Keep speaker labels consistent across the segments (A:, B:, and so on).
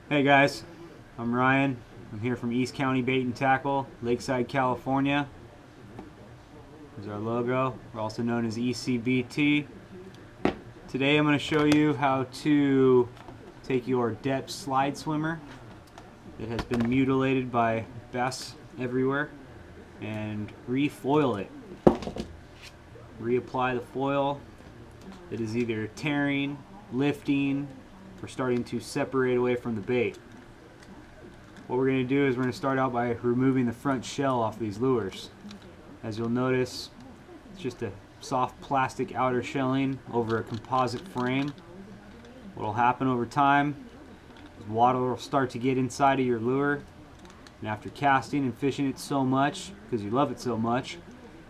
A: Hey guys, I'm Ryan. I'm here from East County Bait and Tackle, Lakeside, California. Here's our logo. We're also known as ECBT. Today I'm going to show you how to take your Deps Slideswimmer that has been mutilated by bass everywhere and refoil it. Reapply the foil that is either tearing, lifting, or starting to separate away from the bait. What we're going to do is we're going to start out by removing the front shell off these lures. As you'll notice, it's just a soft plastic outer shelling over a composite frame. What will happen over time is water will start to get inside of your lure, and after casting and fishing it so much, because you love it so much,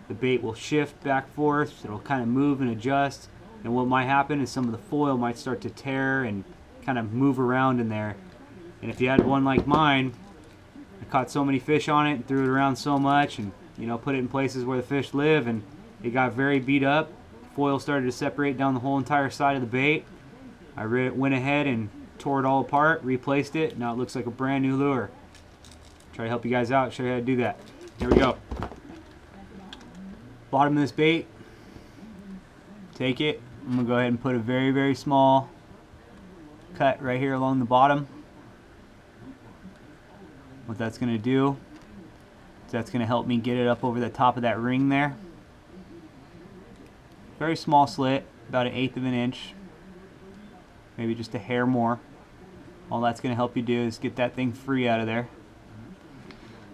A: the bait will shift back and forth. It'll kind of move and adjust, and what might happen is some of the foil might start to tear and kind of move around in there. And if you had one like mine, I caught so many fish on it and threw it around so much and put it in places where the fish live, and it got very beat up. Foil started to separate down the whole entire side of the bait. I went ahead and tore it all apart, replaced it. Now it looks like a brand new lure. Try to help you guys out, show you how to do that. Here we go. Bottom of this bait, take it. I'm going to go ahead and put a very, very small cut right here along the bottom. What that's going to do is that's going to help me get it up over the top of that ring there. Very small slit, about 1/8 of an inch, maybe just a hair more. All that's going to help you do is get that thing free out of there.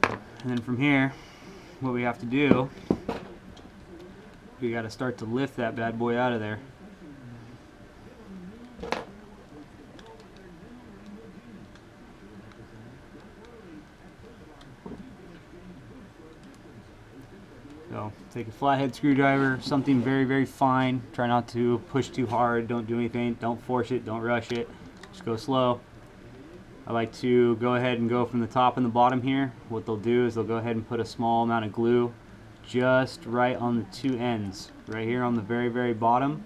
A: And then from here, what we have to do, we got to start to lift that bad boy out of there. So take a flathead screwdriver, something very, very fine. Try not to push too hard. Don't do anything. Don't force it. Don't rush it. Just go slow. I like to go ahead and go from the top and the bottom here. What they'll do is they'll go ahead and put a small amount of glue just right on the two ends. Right here on the very, very bottom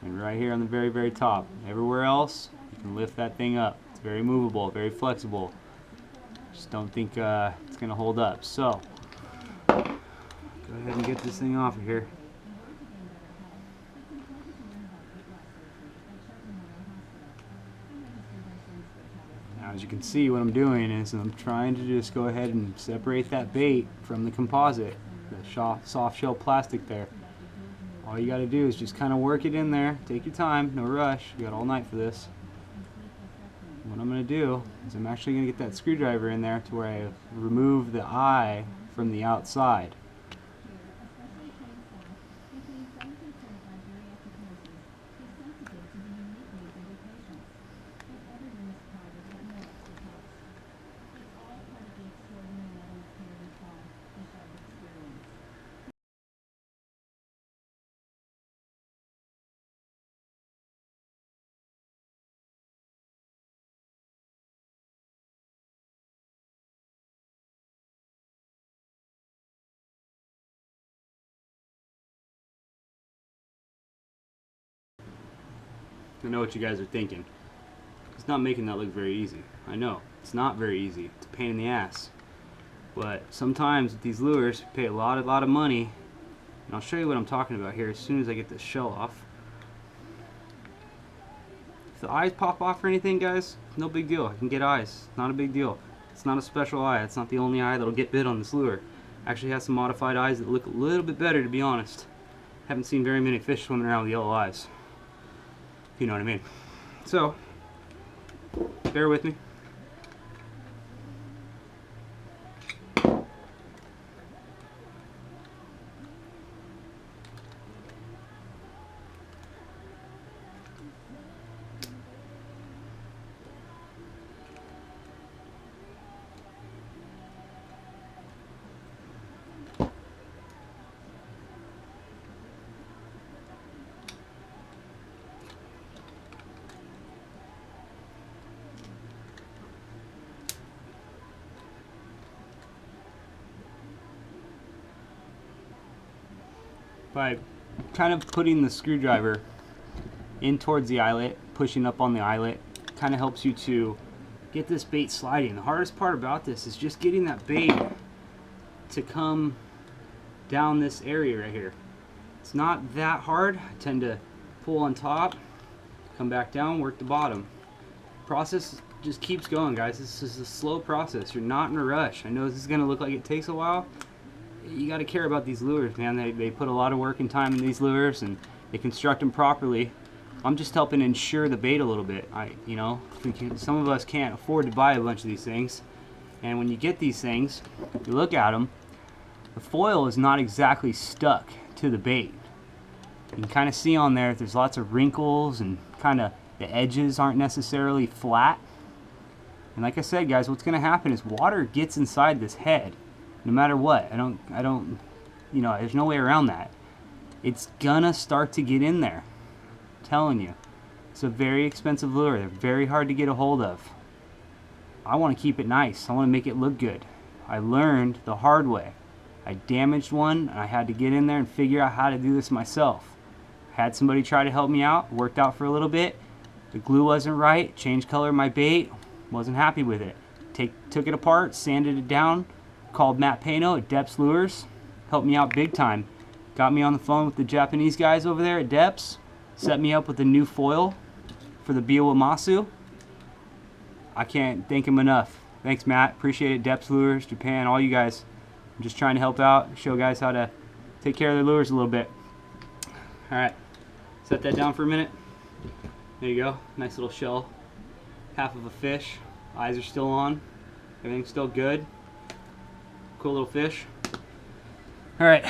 A: and right here on the very, very top. Everywhere else, you can lift that thing up. It's very movable, very flexible. Just don't think it's going to hold up. So go ahead and get this thing off of here. Now, as you can see, what I'm doing is I'm trying to just go ahead and separate that bait from the composite, the soft shell plastic there. All you got to do is just kind of work it in there. Take your time, no rush. You got all night for this. What I'm going to do is I'm actually going to get that screwdriver in there to where I remove the eye from the outside. I know what you guys are thinking. It's not making that look very easy. I know, it's not very easy. It's a pain in the ass. But sometimes with these lures, you pay a lot of money. And I'll show you what I'm talking about here as soon as I get this shell off. If the eyes pop off or anything, guys, no big deal. I can get eyes. Not a big deal. It's not a special eye. It's not the only eye that'll get bit on this lure. Actually has some modified eyes that look a little bit better, to be honest. Haven't seen very many fish swimming around with yellow eyes. You know what I mean. So, bear with me. By kind of putting the screwdriver in towards the eyelet, pushing up on the eyelet, kind of helps you to get this bait sliding. The hardest part about this is just getting that bait to come down this area right here. It's not that hard. I tend to pull on top, come back down, work the bottom. Process just keeps going, guys. This is a slow process. You're not in a rush. I know this is going to look like it takes a while. You got to care about these lures, man. They put a lot of work and time in these lures, and they construct them properly. I'm just helping ensure the bait a little bit. Some of us can't afford to buy a bunch of these things, and when you get these things, you look at them, the foil is not exactly stuck to the bait. You can kind of see on there there's lots of wrinkles, and kind of the edges aren't necessarily flat. And like I said, guys, what's going to happen is water gets inside this head no matter what. There's no way around that. It's gonna start to get in there. I'm telling you. It's a very expensive lure. They're very hard to get a hold of. I want to keep it nice. I want to make it look good. I learned the hard way. I damaged one, and I had to get in there and figure out how to do this myself. Had somebody try to help me out. Worked out for a little bit. The glue wasn't right. Changed color of my bait. Wasn't happy with it. Took it apart, sanded it down. Called Matt Pano at Deps Lures. Helped me out big time. Got me on the phone with the Japanese guys over there at Deps. Set me up with a new foil for the Biwa Masu. I can't thank him enough. Thanks, Matt. Appreciate it. Deps Lures, Japan, all you guys. I'm just trying to help out, show guys how to take care of their lures a little bit. Alright, set that down for a minute. There you go. Nice little shell. Half of a fish. Eyes are still on. Everything's still good. Cool little fish. Alright,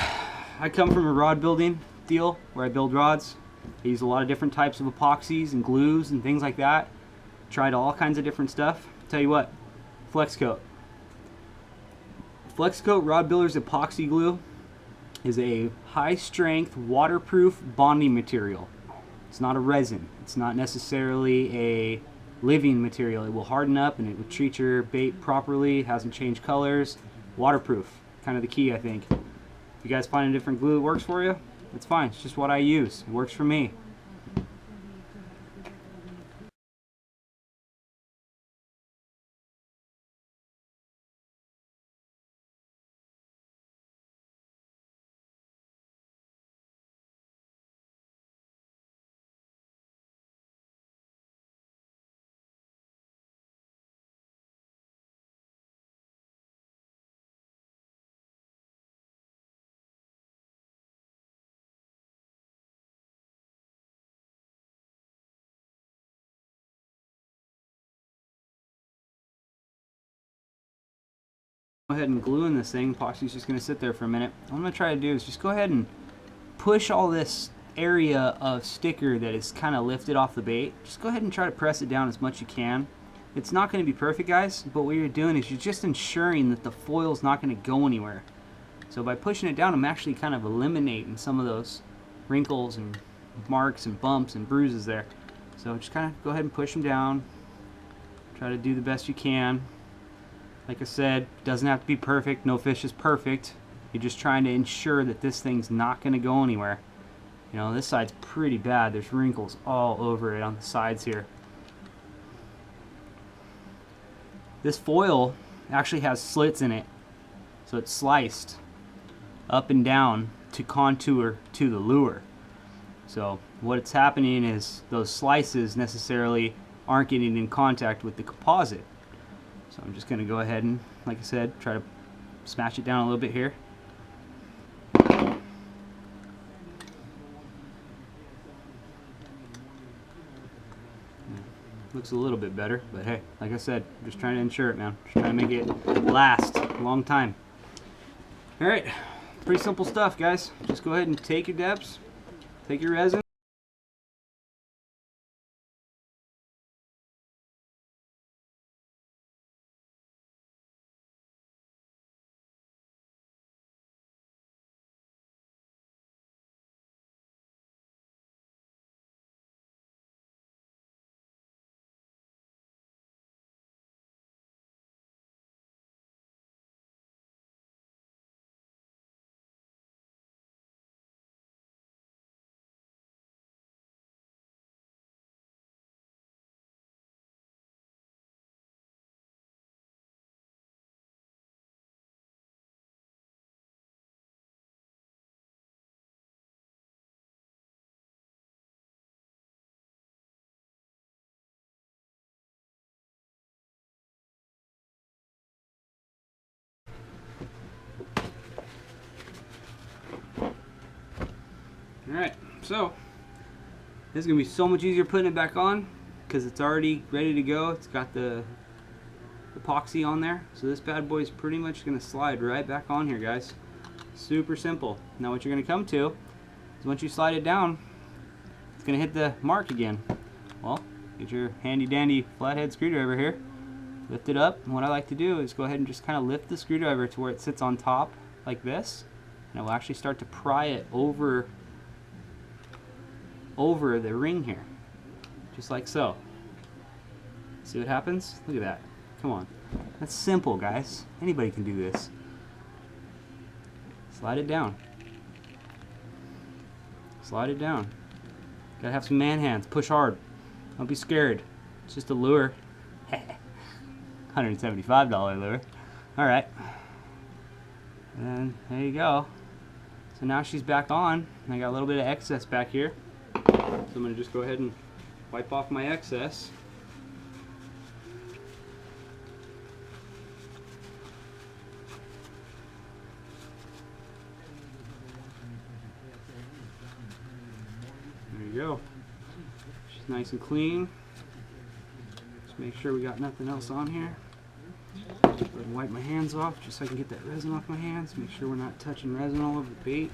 A: I come from a rod building deal where I build rods. I use a lot of different types of epoxies and glues and things like that. Tried all kinds of different stuff. Tell you what, Flex Coat. Flex Coat Rod Builder's epoxy glue is a high strength waterproof bonding material. It's not a resin. It's not necessarily a living material. It will harden up and it will treat your bait properly. It hasn't changed colors. Waterproof, kind of the key, I think. If you guys find a different glue that works for you, it's fine. It's just what I use. It works for me. Go ahead and glue in this thing. Epoxy's just going to sit there for a minute. What I'm going to try to do is just go ahead and push all this area of sticker that is kind of lifted off the bait. Just go ahead and try to press it down as much as you can. It's not going to be perfect, guys, but what you're doing is you're just ensuring that the foil's not going to go anywhere. So by pushing it down, I'm actually kind of eliminating some of those wrinkles and marks and bumps and bruises there. So just kind of go ahead and push them down. Try to do the best you can. Like I said, doesn't have to be perfect. No fish is perfect. You're just trying to ensure that this thing's not going to go anywhere. You know, this side's pretty bad. There's wrinkles all over it on the sides here. This foil actually has slits in it, so it's sliced up and down to contour to the lure. So what's happening is those slices necessarily aren't getting in contact with the composite. So I'm just going to go ahead and, like I said, try to smash it down a little bit here. Looks a little bit better, but hey, like I said, I'm just trying to ensure it, man. Just trying to make it last a long time. Alright, pretty simple stuff, guys. Just go ahead and take your depths, take your resin, Alright, so this is going to be so much easier putting it back on because it's already ready to go. It's got the epoxy on there. So this bad boy is pretty much going to slide right back on here, guys. Super simple. Now what you're going to come to is once you slide it down, it's going to hit the mark again. Well, get your handy dandy flathead screwdriver here. Lift it up, and what I like to do is go ahead and just kind of lift the screwdriver to where it sits on top like this, and I will actually start to pry it over the ring here, just like so. See what happens? Look at that. Come on. That's simple, guys. Anybody can do this. Slide it down. Slide it down. Gotta have some man hands. Push hard. Don't be scared. It's just a lure. $175 lure. Alright. And there you go. So now she's back on. I got a little bit of excess back here. So I'm going to just go ahead and wipe off my excess. There you go. She's nice and clean. Just make sure we got nothing else on here. Go ahead and wipe my hands off just so I can get that resin off my hands. Make sure we're not touching resin all over the bait.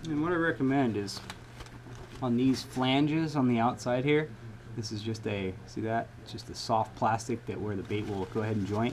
A: And what I recommend is on these flanges on the outside here, this is just a, see that? It's just a soft plastic that where the bait will go ahead and joint.